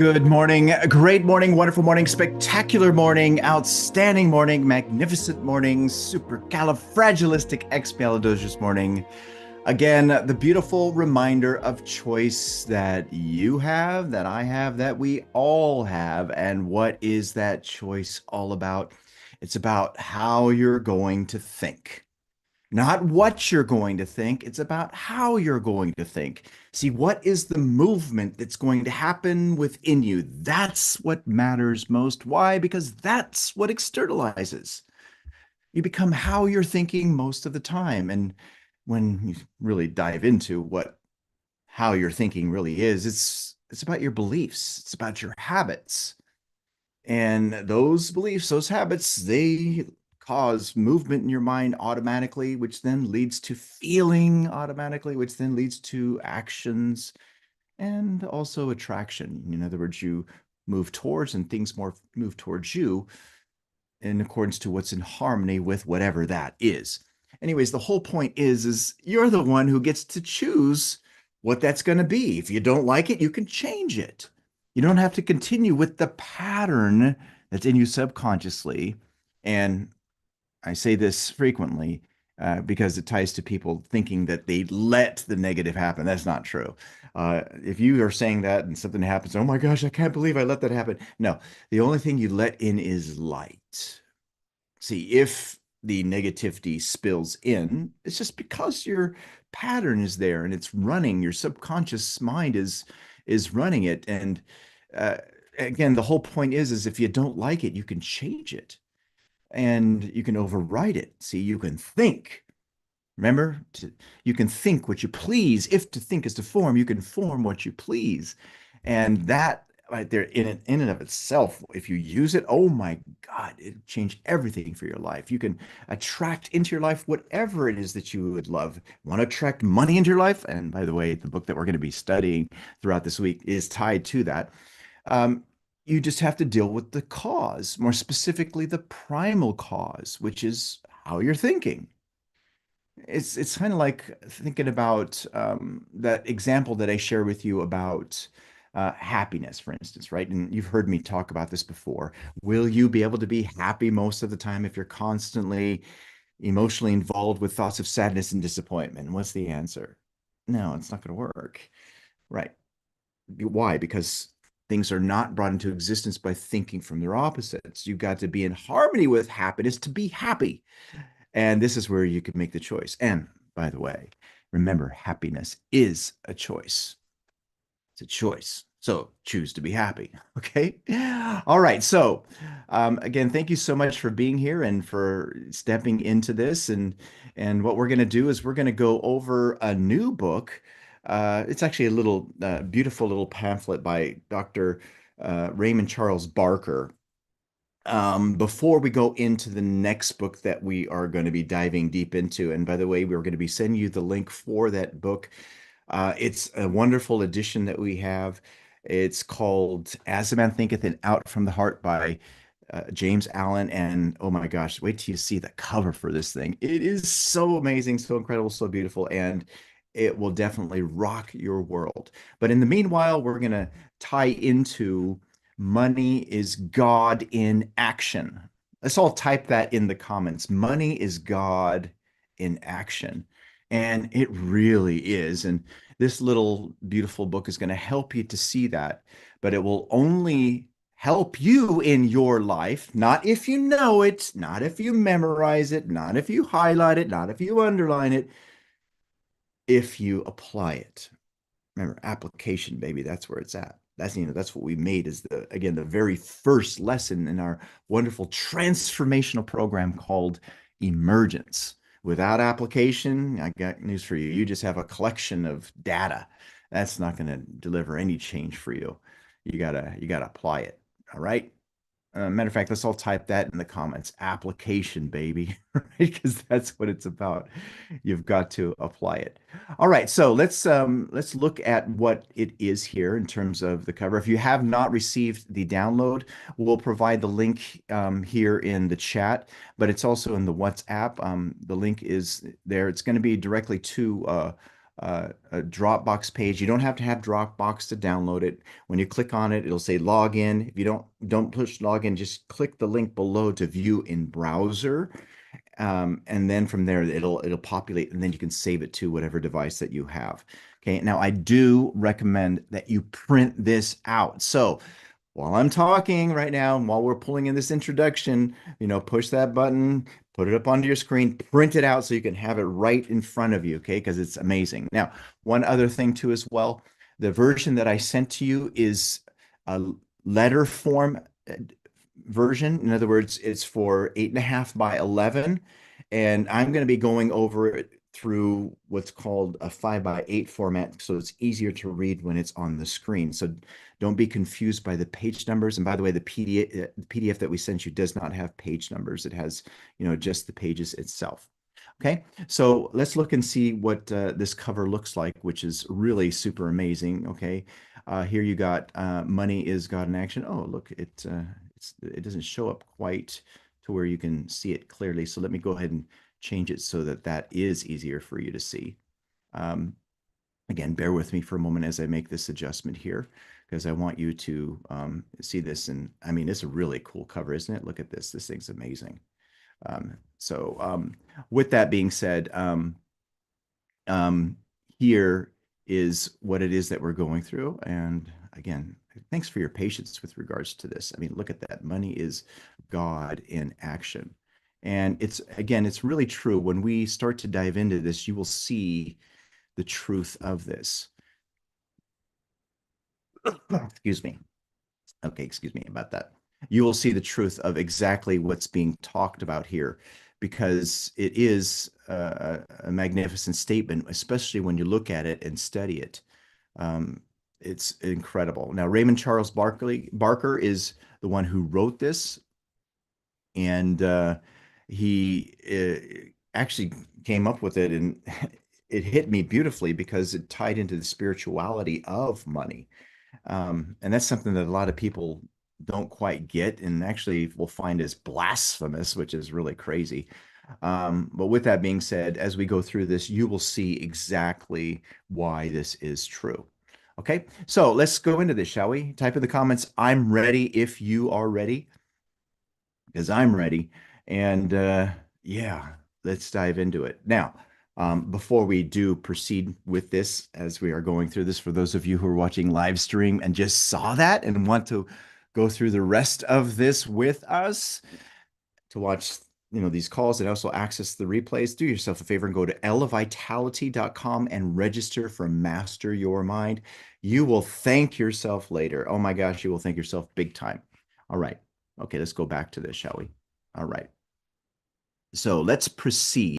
Good morning, great morning, wonderful morning, spectacular morning, outstanding morning, magnificent morning, supercalifragilisticexpialidocious morning. Again, the beautiful reminder of choice that you have, that I have, that we all have. And what is that choice all about? It's about how you're going to think. Not what you're going to think, it's about how you're going to think. See, what is the movement that's going to happen within you? That's what matters most. Why? Because that's what externalizes. You become how you're thinking most of the time. And when you really dive into what how your thinking really is, it's about your beliefs, it's about your habits. And those beliefs, those habits, they cause movement in your mind automatically, which then leads to feeling automatically, which then leads to actions and also attraction. In other words, you move towards and things more move towards you in accordance to what's in harmony with whatever that is. Anyways, the whole point is you're the one who gets to choose what that's going to be. If you don't like it, you can change it. You don't have to continue with the pattern that's in you subconsciously. And I say this frequently because it ties to people thinking that they let the negative happen. That's not true. If you are saying that and something happens, oh my gosh, I can't believe I let that happen. No, the only thing you let in is light. See, if the negativity spills in, it's just because your pattern is there and it's running. Your subconscious mind is running it. And uh, again, the whole point is if you don't like it, you can change it and you can override it. See, you can think. Remember, you can think what you please. If to think is to form, you can form what you please. And that right there in and of itself, if you use it, oh my God, it change everything for your life. You can attract into your life whatever it is that you would love. Want to attract money into your life? And by the way, the book that we're going to be studying throughout this week is tied to that. Um, you just have to deal with the cause, more specifically, the primal cause, which is how you're thinking. It's kind of like thinking about that example that I share with you about happiness, for instance, right? And you've heard me talk about this before. Will you be able to be happy most of the time if you're constantly emotionally involved with thoughts of sadness and disappointment? What's the answer? No, it's not going to work. Right. Why? Because things are not brought into existence by thinking from their opposites. You've got to be in harmony with happiness to be happy. And this is where you can make the choice. And by the way, remember, happiness is a choice. It's a choice. So choose to be happy. Okay. All right. So, again, thank you so much for being here and for stepping into this. And what we're going to do is we're going to go over a new book. It's actually a little beautiful little pamphlet by Dr. Raymond Charles Barker. Before we go into the next book that we are going to be diving deep into, and by the way, we're going to be sending you the link for that book. It's a wonderful edition that we have. It's called As a Man Thinketh and Out from the Heart by James Allen. And oh my gosh, wait till you see the cover for this thing. It is so amazing, so incredible, so beautiful, and it will definitely rock your world. But in the meanwhile, we're going to tie into Money is God in Action. Let's all type that in the comments. Money is God in action. And it really is. And this little beautiful book is going to help you to see that, but it will only help you in your life, not if you know it, not if you memorize it, not if you highlight it, not if you underline it, if you apply it. Remember, application, baby, that's where it's at. That's what we made is the very first lesson in our wonderful transformational program called Emergence. Without application, I got news for you. You just have a collection of data. That's not going to deliver any change for you. You gotta apply it. All right. Matter of fact, let's all type that in the comments. Application, baby, right? Because that's what it's about. You've got to apply it. All right, so let's look at what it is here in terms of the cover. If you have not received the download, we'll provide the link here in the chat, but it's also in the WhatsApp. The link is there. It's going to be directly to a Dropbox page. You don't have to have Dropbox to download it. When you click on it, it'll say log in. If you don't push login, just click the link below to view in browser. And then from there, it'll populate, and then you can save it to whatever device that you have. Okay. Now, I do recommend that you print this out. So while I'm talking right now, and while we're pulling in this introduction, push that button, put it up onto your screen, print it out so you can have it right in front of you, okay? Because it's amazing. Now, one other thing too as well, the version that I sent to you is a letter form version. In other words, it's for 8.5 by 11. And I'm going to be going over it through what's called a 5 by 8 format. So it's easier to read when it's on the screen. So don't be confused by the page numbers. And by the way, the PDF that we sent you does not have page numbers. It has, just the pages itself. Okay, so let's look and see what this cover looks like, which is really super amazing. Okay, here you got Money is God in Action. Oh, look, it doesn't show up quite to where you can see it clearly. So let me go ahead and change it so that that is easier for you to see. Again, bear with me for a moment as I make this adjustment here, because I want you to see this. And I mean, it's a really cool cover, isn't it? Look at this. This thing's amazing. With that being said, here is what it is that we're going through. And again, thanks for your patience with regards to this. I mean, look at that. Money is God in action. And it's really true. When we start to dive into this, you will see the truth of this. Excuse me. Okay, excuse me about that. You will see the truth of exactly what's being talked about here, because it is a magnificent statement, especially when you look at it and study it. It's incredible. Now, Raymond Charles Barker is the one who wrote this, and he actually came up with it, and it hit me beautifully because it tied into the spirituality of money. And that's something that a lot of people don't quite get, and actually will find as blasphemous, which is really crazy. But with that being said, as we go through this, you will see exactly why this is true. Okay, so let's go into this, shall we? Type in the comments, I'm ready if you are ready, because I'm ready. And yeah, let's dive into it. Now, before we do proceed with this, as we are going through this, for those of you who are watching live stream and just saw that and want to go through the rest of this with us, to watch these calls and also access the replays, do yourself a favor and go to elevitality.com and register for Master Your Mind. You will thank yourself later. Oh my gosh, you will thank yourself big time. All right. Okay, let's go back to this, shall we? All right. So let's proceed.